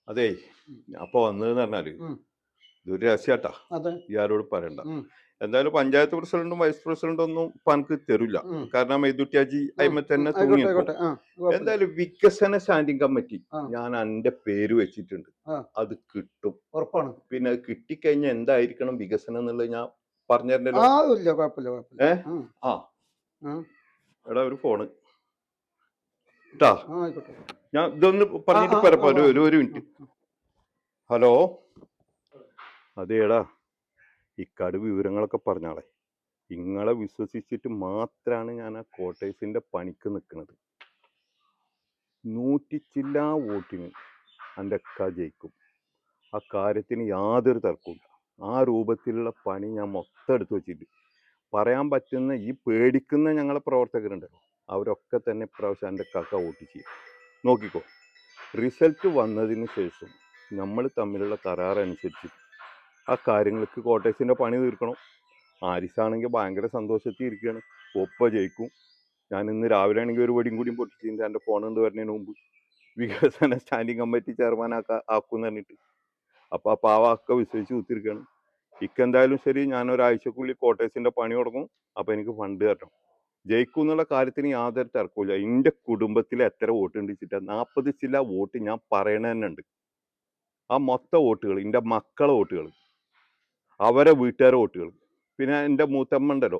അതെ അപ്പൊ വന്നതെന്ന് പറഞ്ഞാല് ഇതൊരു രഹസ്യാട്ടാ, ഇയാരോട് പറയണ്ട. എന്തായാലും പഞ്ചായത്ത് പ്രസിഡന്റും വൈസ് പ്രസിഡന്റും ഒന്നും ഇപ്പൊ എനിക്ക് തരില്ല, കാരണം മെയ്തുട്ടിയാജി അയിമ തന്നെ തൂങ്ങിക്കും. എന്തായാലും വികസന സ്റ്റാൻഡിംഗ് കമ്മിറ്റി ഞാൻ എന്റെ പേര് വെച്ചിട്ടുണ്ട്, അത് കിട്ടും ഉറപ്പാണ്. പിന്നെ അത് കിട്ടിക്കഴിഞ്ഞാൽ എന്തായിരിക്കണം വികസനം എന്നുള്ളത് ഞാൻ പറഞ്ഞല്ലോ. എടാ ഒരു ഫോണ് ട്ടാ, ഞാൻ ഇതൊന്ന് പറഞ്ഞിട്ട് പരപ്പോ ഒരു മിനിറ്റ്. ഹലോ, അതേടാ ഇക്കാട് വിവരങ്ങളൊക്കെ പറഞ്ഞാളെ. ഇങ്ങളെ വിശ്വസിച്ചിട്ട് മാത്രമാണ് ഞാൻ ആ കോട്ടേഴ്സിന്റെ പണിക്ക് നിൽക്കുന്നത്. 100 ചില്ലാ വോട്ടിന് എൻ്റെ അക്ക ജയിക്കും, ആ കാര്യത്തിന് യാതൊരു തർക്കമില്ല. ആ രൂപത്തിലുള്ള പണി ഞാൻ മൊത്തം എടുത്തു വെച്ചിട്ട് പറയാൻ പറ്റുന്ന ഈ പേടിക്കുന്ന ഞങ്ങളെ പ്രവർത്തകരുണ്ടല്ലോ, അവരൊക്കെ തന്നെ ഇപ്രാവശ്യം എൻ്റെ അക്ക വോട്ട് ചെയ്യും. നോക്കിക്കോ, റിസൾട്ട് വന്നതിന് ശേഷം നമ്മൾ തമ്മിലുള്ള കരാറനുസരിച്ച് ആ കാര്യങ്ങൾക്ക് കോട്ടേഴ്സിൻ്റെ പണി തീർക്കണം. ആരിസാണെങ്കിൽ ഭയങ്കര സന്തോഷത്തിൽ ഇരിക്കുകയാണ്, ഒപ്പ ജയിക്കും. ഞാൻ ഇന്ന് രാവിലെ ആണെങ്കിൽ ഒരു വടിയും കൂടിയും പൊട്ടിച്ചിട്ടുണ്ട് എൻ്റെ ഫോൺ കൊണ്ട് വരുന്നതിന് മുമ്പ്, വികസന സ്റ്റാൻഡിംഗ് കമ്മിറ്റി ചെയർമാൻ ആക്കുമെന്ന് പറഞ്ഞിട്ട്. അപ്പോൾ ആ പാവൊക്കെ വിശ്വസിച്ച് കുത്തിരിക്കുകയാണ്. ഇക്കെന്തായാലും ശരി, ഞാൻ ഒരാഴ്ചക്കുള്ളിൽ കോട്ടേഴ്സിൻ്റെ പണി തുടങ്ങും. അപ്പോൾ എനിക്ക് ഫണ്ട് തരണം. ജയിക്കും എന്നുള്ള കാര്യത്തിന് യാതൊരു തർക്കമില്ല. എൻ്റെ കുടുംബത്തിൽ എത്ര വോട്ട് ഉണ്ട് വെച്ചിട്ട് 40 ചില്ല വോട്ട് ഞാൻ പറയണ തന്നെ ഉണ്ട്. ആ മൊത്തം വോട്ടുകൾ എൻ്റെ മക്കളെ വോട്ടുകൾ, അവരെ വീട്ടുകാരെ വോട്ടുകൾ, പിന്നെ എൻ്റെ മൂത്തമ്മ ഉണ്ടല്ലോ,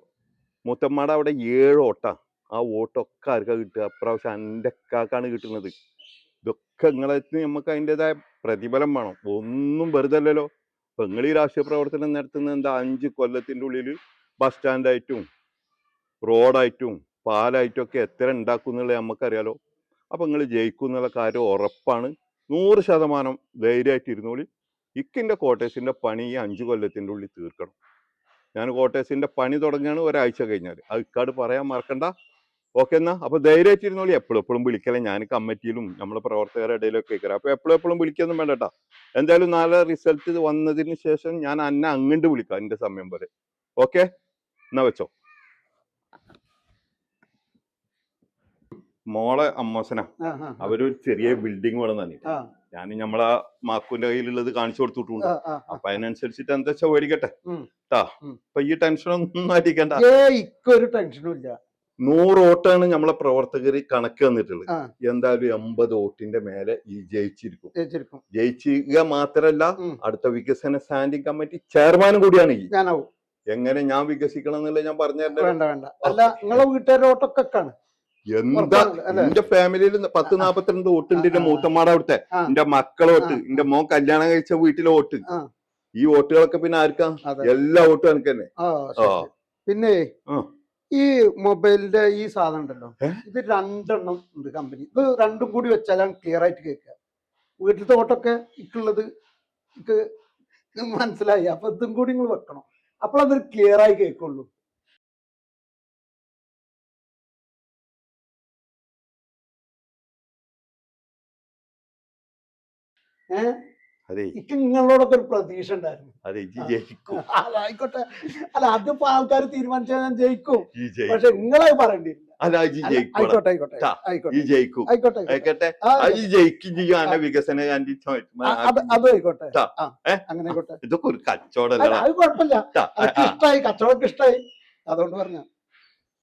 മൂത്തമ്മയുടെ അവിടെ 7 വോട്ടാ. ആ വോട്ടൊക്കെ ആർക്കാ കിട്ടുക? അപ്രാവശ്യം എൻ്റെ അക്കാക്കാണ് കിട്ടുന്നത്. ഇതൊക്കെ നിങ്ങളെത്തി നമുക്ക് അതിൻ്റെതായ പ്രതിഫലം വേണം, ഒന്നും വെറുതെ അല്ലല്ലോ. ഇപ്പം നിങ്ങൾ ഈ രാഷ്ട്രീയ പ്രവർത്തനം നടത്തുന്നത് എന്താ? 5 കൊല്ലത്തിൻ്റെ ഉള്ളിൽ ബസ് സ്റ്റാൻഡായിട്ടും റോഡായിട്ടും പാലായിട്ടും ഒക്കെ എത്ര ഉണ്ടാക്കും എന്നുള്ളത് നമുക്കറിയാലോ. അപ്പം നിങ്ങൾ ജയിക്കും എന്നുള്ള കാര്യം ഉറപ്പാണ്, 100% ധൈര്യമായിട്ട് ഇരുന്നോളി. ഇക്കിൻ്റെ കോട്ടേഴ്സിൻ്റെ പണി ഈ 5 കൊല്ലത്തിൻ്റെ ഉള്ളിൽ തീർക്കണം. ഞാൻ കോട്ടേഴ്സിൻ്റെ പണി തുടങ്ങുകയാണ് ഒരാഴ്ച കഴിഞ്ഞാൽ, അത് ഇക്കാട് പറയാൻ മറക്കണ്ട. ഓക്കെ എന്നാ, അപ്പോൾ ധൈര്യമായിട്ട് ഇരുന്നോളി. എപ്പോഴും വിളിക്കലേ, ഞാൻ കമ്മിറ്റിയിലും നമ്മളെ പ്രവർത്തകരുടെ ഇടയിലൊക്കെ കേൾക്കാം. അപ്പോൾ എപ്പോഴും വിളിക്കൊന്നും വേണ്ടട്ടാ. എന്തായാലും നാളെ റിസൾട്ട് വന്നതിന് ശേഷം ഞാൻ അന്നെ അങ്ങോട്ട് വിളിക്കാം എൻ്റെ സമയം പോലെ. ഓക്കെ എന്നാ വെച്ചോ. മോളെ അമ്മോസന അവരൊരു ചെറിയ ബിൽഡിംഗ് വേണം തന്നെ, ഞാൻ നമ്മളെ മാക്കുവിന്റെ കയ്യിലുള്ളത് കാണിച്ചു കൊടുത്തിട്ടുണ്ട്. അപ്പൊ അതിനനുസരിച്ചിട്ട് എന്താ വെച്ചാ മേടിക്കട്ടെ ട്ടാ. അപ്പൊ ഈ ടെൻഷനൊന്നും അടിക്കണ്ട, ഒരു ടെൻഷനും ഇല്ല. 100 വോട്ടാണ് നമ്മളെ പ്രവർത്തകർ കണക്ക് തന്നിട്ടുള്ളത്. എന്തായാലും 80 വോട്ടിന്റെ മേലെ ഈ ജയിച്ചിരിക്കും. ജയിക്കുക മാത്രല്ല, അടുത്ത വികസന സ്റ്റാൻഡിംഗ് കമ്മിറ്റി ചെയർമാനും കൂടിയാണ് ഈ. എങ്ങനെ ഞാൻ വികസിക്കണം എന്നുള്ളത് ഞാൻ പറഞ്ഞു തരാം. എന്താ എന്റെ ഫാമിലിയിൽ 10-42 വോട്ടുണ്ട് എന്റെ മൂത്തമ്മാടെ അവിടുത്തെ, എന്റെ മക്കളെ വോട്ട്, എന്റെ മോൻ കല്യാണം കഴിച്ച വീട്ടിലെ വോട്ട്. ഈ വോട്ടുകളൊക്കെ പിന്നെ ആർക്കാ? എല്ലാ വോട്ടും എനിക്ക് തന്നെ. പിന്നെ ഈ മൊബൈലിന്റെ ഈ സാധനം ഉണ്ടല്ലോ, ഇത് 2 എണ്ണം ഉണ്ട് കമ്പനി. ഇത് 2ഉം കൂടി വെച്ചാലാണ് ക്ലിയർ ആയിട്ട് കേൾക്കുക. വീട്ടിലത്തെ വോട്ടൊക്കെ ഇക്കുള്ളത് ഇക്ക് മനസ്സിലായി. അപ്പൊ ഇതും കൂടി നിങ്ങൾ വെക്കണം, അപ്പോഴതൊരു ക്ലിയർ ആയി കേൾക്കുള്ളൂ. നിങ്ങളോടൊക്കെ ഒരു പ്രതീക്ഷ ഉണ്ടായിരുന്നു. ആയിക്കോട്ടെ, അല്ല അതിപ്പോ ആൾക്കാർ തീരുമാനിച്ചാൽ ഞാൻ ജയിക്കും, പക്ഷെ നിങ്ങളത് പറയണ്ടില്ല. ആയിക്കോട്ടെ അത് ആയിക്കോട്ടെ, അങ്ങനെ ആയിക്കോട്ടെ. ഇതൊക്കെ ഒരു കച്ചവടം, അത് കുഴപ്പമില്ല. ഇഷ്ടായി, കച്ചവടമൊക്കെ ഇഷ്ടായി, അതുകൊണ്ട് പറഞ്ഞ